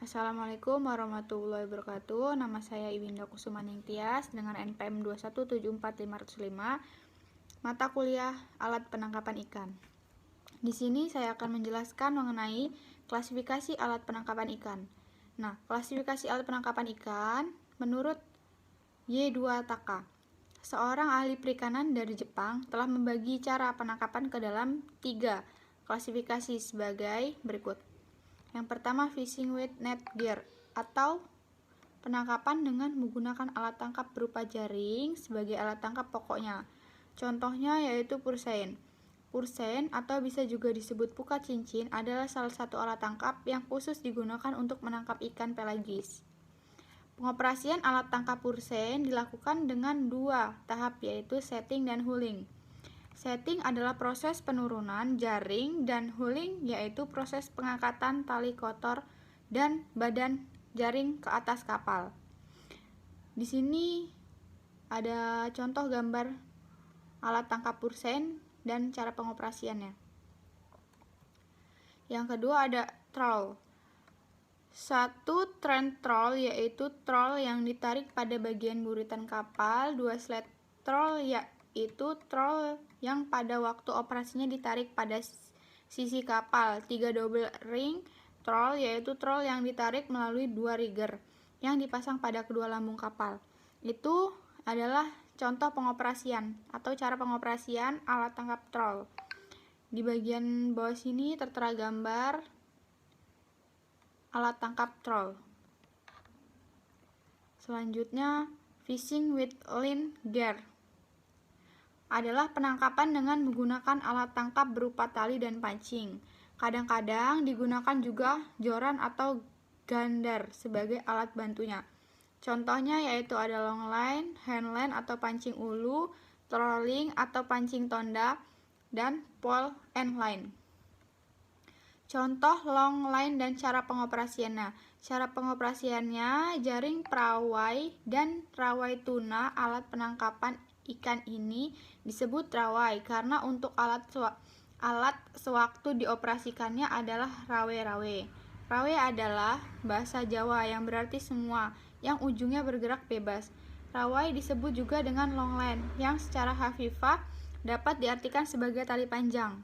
Assalamualaikum warahmatullahi wabarakatuh. Nama saya Iwinda Kusumaning Tias dengan NPM 2174505. Mata kuliah alat penangkapan ikan. Di sini saya akan menjelaskan mengenai klasifikasi alat penangkapan ikan. Nah, klasifikasi alat penangkapan ikan menurut Y2Taka. Seorang ahli perikanan dari Jepang telah membagi cara penangkapan ke dalam 3 klasifikasi sebagai berikut. Yang pertama, fishing with net gear atau penangkapan dengan menggunakan alat tangkap berupa jaring sebagai alat tangkap pokoknya. Contohnya yaitu pursein. Pursein atau bisa juga disebut pukat cincin adalah salah satu alat tangkap yang khusus digunakan untuk menangkap ikan pelagis. Pengoperasian alat tangkap pursein dilakukan dengan 2 tahap yaitu setting dan hulling. Setting adalah proses penurunan jaring dan hulling yaitu proses pengangkatan tali kotor dan badan jaring ke atas kapal. Di sini ada contoh gambar alat tangkap pursein dan cara pengoperasiannya. Yang kedua ada trawl. Satu trend trawl yaitu trawl yang ditarik pada bagian buritan kapal. 2 sled trawl yaitu trawl yang pada waktu operasinya ditarik pada sisi kapal. 3 double ring trawl yaitu trawl yang ditarik melalui 2 rigger yang dipasang pada kedua lambung kapal. Itu adalah contoh pengoperasian atau cara pengoperasian alat tangkap trawl. Di bagian bawah sini tertera gambar alat tangkap trawl. Selanjutnya, fishing with line gear adalah penangkapan dengan menggunakan alat tangkap berupa tali dan pancing. Kadang-kadang digunakan juga joran atau gandar sebagai alat bantunya. Contohnya yaitu ada long line, hand line atau pancing ulu, trolling atau pancing tonda, dan pole and line. Contoh long line dan cara pengoperasiannya. Cara pengoperasiannya, jaring perawai dan rawai tuna alat penangkapan ikan ini disebut rawai karena untuk alat sewaktu dioperasikannya adalah rawe-rawe. Rawe adalah bahasa Jawa yang berarti semua yang ujungnya bergerak bebas. Rawai disebut juga dengan long line yang secara hafifah dapat diartikan sebagai tali panjang.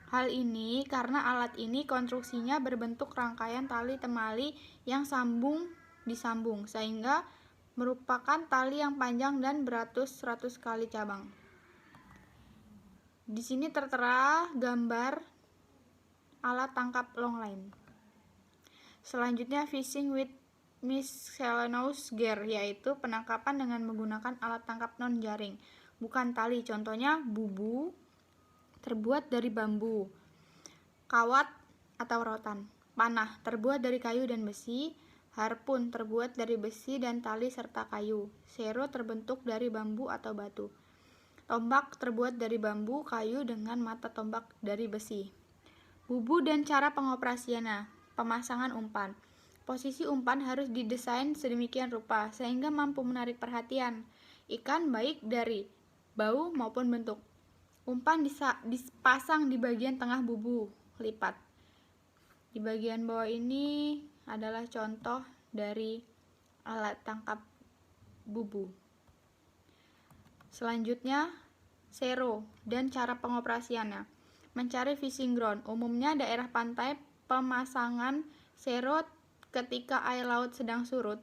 Hal ini karena alat ini konstruksinya berbentuk rangkaian tali temali yang disambung sehingga merupakan tali yang panjang dan beratus-ratus kali cabang. Di sini tertera gambar alat tangkap long line. Selanjutnya fishing with miscellaneous gear yaitu penangkapan dengan menggunakan alat tangkap non jaring, bukan tali. Contohnya bubu terbuat dari bambu, kawat atau rotan, panah terbuat dari kayu dan besi, harpun terbuat dari besi dan tali serta kayu, sero terbentuk dari bambu atau batu, tombak terbuat dari bambu, kayu dengan mata tombak dari besi. Bubu dan cara pengoperasiannya. Pemasangan umpan. Posisi umpan harus didesain sedemikian rupa sehingga mampu menarik perhatian ikan baik dari bau maupun bentuk. Umpan dipasang di bagian tengah bubu lipat. Di bagian bawah ini adalah contoh dari alat tangkap bubu. Selanjutnya, sero dan cara pengoperasiannya. Mencari fishing ground, umumnya daerah pantai. Pemasangan sero ketika air laut sedang surut.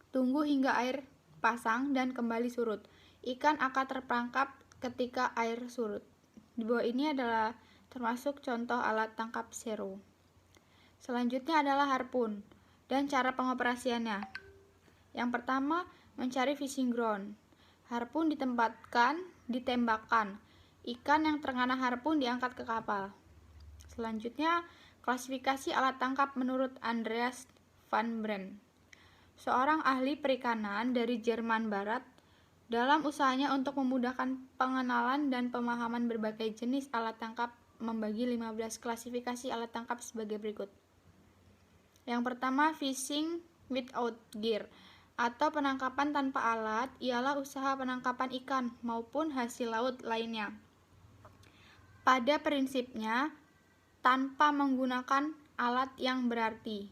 Tunggu hingga air pasang dan kembali surut. Ikan akan terperangkap ketika air surut. Di bawah ini adalah termasuk contoh alat tangkap sero. Selanjutnya adalah harpun dan cara pengoperasiannya. Yang pertama, mencari fishing ground. Harpun ditembakkan. Ikan yang terkena harpun diangkat ke kapal. Selanjutnya, klasifikasi alat tangkap menurut Andreas van Brand, seorang ahli perikanan dari Jerman Barat. Dalam usahanya untuk memudahkan pengenalan dan pemahaman berbagai jenis alat tangkap, membagi 15 klasifikasi alat tangkap sebagai berikut. Yang pertama, fishing without gear atau penangkapan tanpa alat ialah usaha penangkapan ikan maupun hasil laut lainnya. Pada prinsipnya tanpa menggunakan alat yang berarti.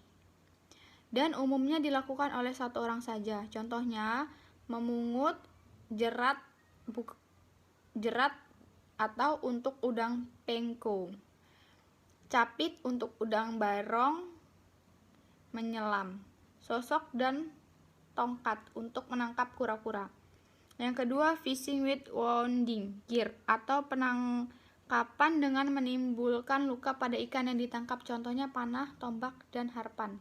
dan umumnya dilakukan oleh satu orang saja. Contohnya, memungut, jerat atau untuk udang pengko, capit untuk udang barong, menyelam, sosok dan tongkat untuk menangkap kura-kura. Yang kedua, fishing with wounding gear atau penangkapan dengan menimbulkan luka pada ikan yang ditangkap, contohnya panah, tombak, dan harpan.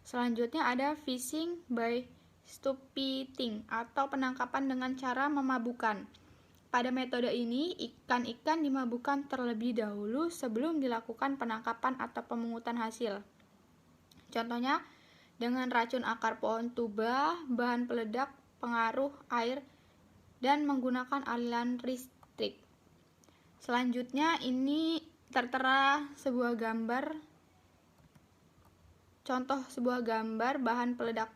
Selanjutnya ada fishing by stupefying atau penangkapan dengan cara memabukkan. Pada metode ini, ikan-ikan dimabukkan terlebih dahulu sebelum dilakukan penangkapan atau pemungutan hasil. Contohnya, dengan racun akar pohon tuba, bahan peledak, pengaruh air, dan menggunakan aliran listrik. Selanjutnya ini tertera sebuah gambar, contoh sebuah gambar bahan peledak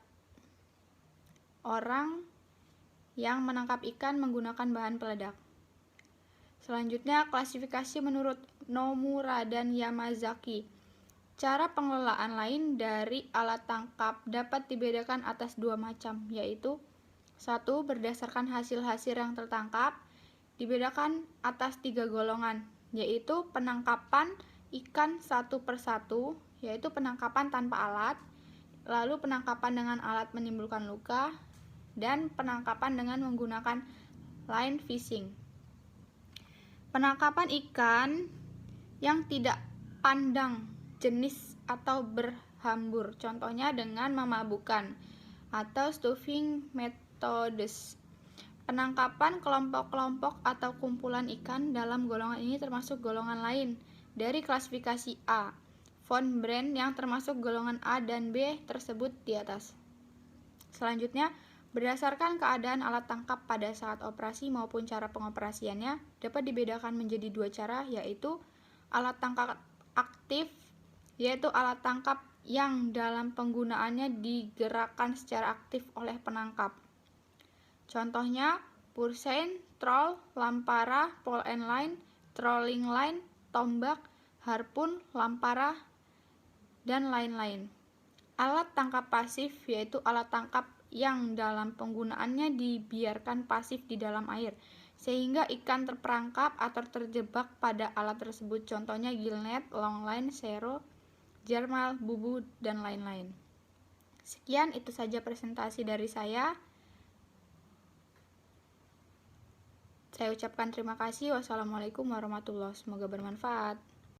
orang yang menangkap ikan menggunakan bahan peledak. Selanjutnya, klasifikasi menurut Nomura dan Yamazaki. Cara pengelolaan lain dari alat tangkap dapat dibedakan atas dua macam, yaitu 1. Berdasarkan hasil-hasil yang tertangkap, dibedakan atas 3 golongan, yaitu penangkapan ikan satu persatu, yaitu penangkapan tanpa alat, lalu penangkapan dengan alat menimbulkan luka, dan penangkapan dengan menggunakan line fishing. Penangkapan ikan yang tidak pandang jenis atau berhambur, contohnya dengan memabukkan atau stuffing methods. Penangkapan kelompok-kelompok atau kumpulan ikan dalam golongan ini termasuk golongan lain dari klasifikasi A. Von Brandt yang termasuk golongan A dan B tersebut di atas. Selanjutnya, berdasarkan keadaan alat tangkap pada saat operasi maupun cara pengoperasiannya, dapat dibedakan menjadi 2 cara, yaitu alat tangkap aktif, yaitu alat tangkap yang dalam penggunaannya digerakkan secara aktif oleh penangkap. Contohnya, pursein, troll, lampara, pole and line, trolling line, tombak, harpun, lampara, dan lain-lain. Alat tangkap pasif, yaitu alat tangkap yang dalam penggunaannya dibiarkan pasif di dalam air, sehingga ikan terperangkap atau terjebak pada alat tersebut. Contohnya gillnet, longline, sero, jermal, bubu, dan lain-lain. Sekian, itu saja presentasi dari saya. Saya ucapkan terima kasih. Wassalamualaikum warahmatullahi wabarakatuh. Semoga bermanfaat.